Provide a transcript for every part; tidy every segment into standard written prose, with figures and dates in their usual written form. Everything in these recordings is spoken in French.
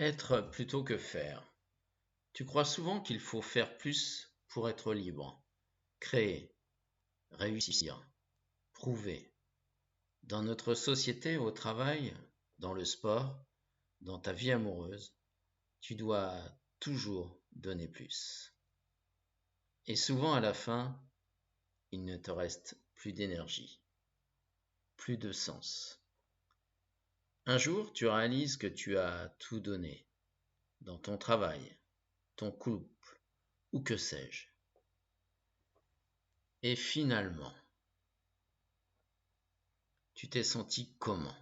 Être plutôt que faire. Tu crois souvent qu'il faut faire plus pour être libre, créer, réussir, prouver. Dans notre société, au travail, dans le sport, dans ta vie amoureuse, tu dois toujours donner plus. Et souvent à la fin, il ne te reste plus d'énergie, plus de sens. Un jour, tu réalises que tu as tout donné, dans ton travail, ton couple, ou que sais-je. Et finalement, tu t'es senti comment?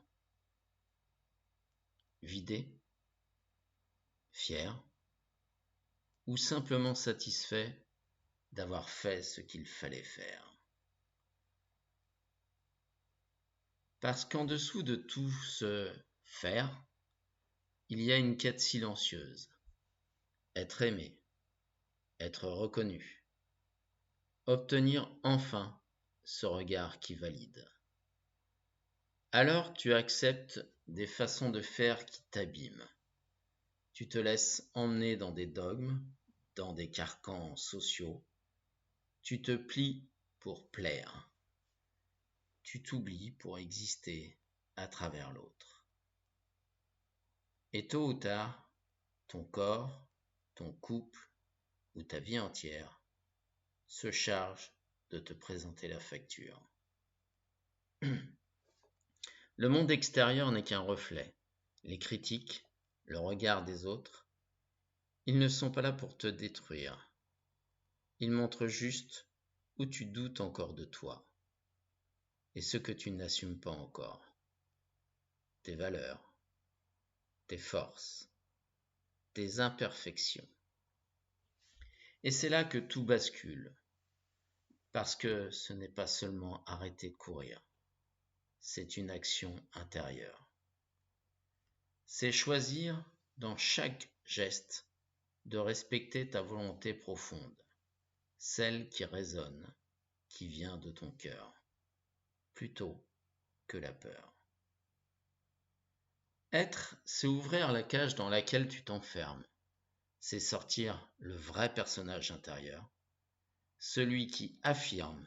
Vidé? Fier? Ou simplement satisfait d'avoir fait ce qu'il fallait faire? Parce qu'en dessous de tout ce faire, il y a une quête silencieuse. Être aimé, être reconnu, obtenir enfin ce regard qui valide. Alors tu acceptes des façons de faire qui t'abîment. Tu te laisses emmener dans des dogmes, dans des carcans sociaux. Tu te plies pour plaire. Tu t'oublies pour exister à travers l'autre. Et tôt ou tard, ton corps, ton couple ou ta vie entière se charge de te présenter la facture. Le monde extérieur n'est qu'un reflet. Les critiques, le regard des autres, ils ne sont pas là pour te détruire. Ils montrent juste où tu doutes encore de toi et ce que tu n'assumes pas encore. Tes valeurs, tes forces, tes imperfections. Et c'est là que tout bascule, parce que ce n'est pas seulement arrêter de courir, c'est une action intérieure. C'est choisir dans chaque geste de respecter ta volonté profonde, celle qui résonne, qui vient de ton cœur, plutôt que la peur. Être, c'est ouvrir la cage dans laquelle tu t'enfermes. C'est sortir le vrai personnage intérieur, celui qui affirme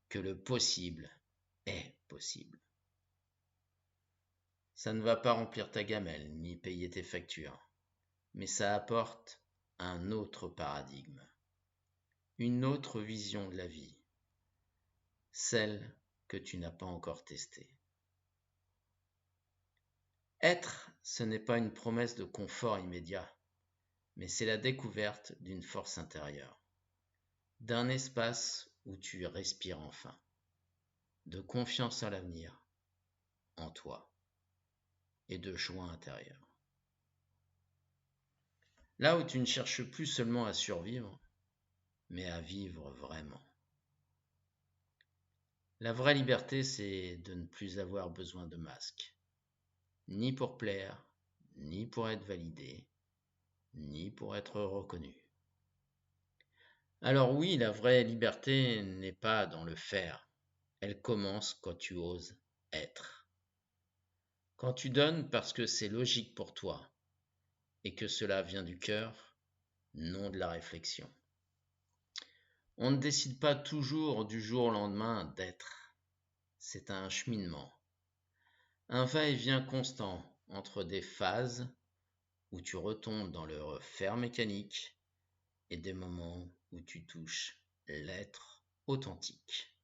que le possible est possible. Ça ne va pas remplir ta gamelle ni payer tes factures, mais ça apporte un autre paradigme, une autre vision de la vie, celle que tu n'as pas encore testée. Être, ce n'est pas une promesse de confort immédiat, mais c'est la découverte d'une force intérieure, d'un espace où tu respires enfin, de confiance en l'avenir, en toi, et de joie intérieure. Là où tu ne cherches plus seulement à survivre, mais à vivre vraiment. La vraie liberté, c'est de ne plus avoir besoin de masque, ni pour plaire, ni pour être validé, ni pour être reconnu. Alors oui, la vraie liberté n'est pas dans le faire, elle commence quand tu oses être. Quand tu donnes parce que c'est logique pour toi et que cela vient du cœur, non de la réflexion. On ne décide pas toujours du jour au lendemain d'être. C'est un cheminement, un va-et-vient constant entre des phases où tu retombes dans le faire mécanique et des moments où tu touches l'être authentique.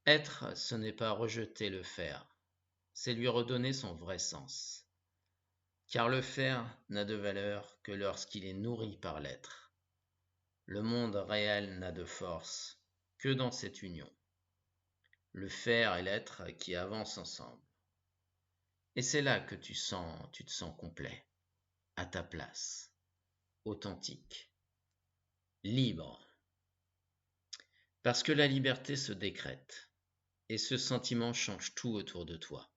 Être, ce n'est pas rejeter le faire, c'est lui redonner son vrai sens. Car le faire n'a de valeur que lorsqu'il est nourri par l'être. Le monde réel n'a de force que dans cette union. Le faire et l'être qui avancent ensemble. Et c'est là que tu te sens complet, à ta place, authentique, libre. Parce que la liberté se décrète, et ce sentiment change tout autour de toi,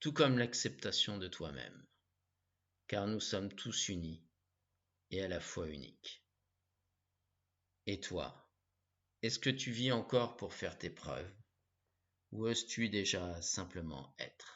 tout comme l'acceptation de toi-même, car nous sommes tous unis et à la fois uniques. Et toi, est-ce que tu vis encore pour faire tes preuves, ou oses-tu déjà simplement être ?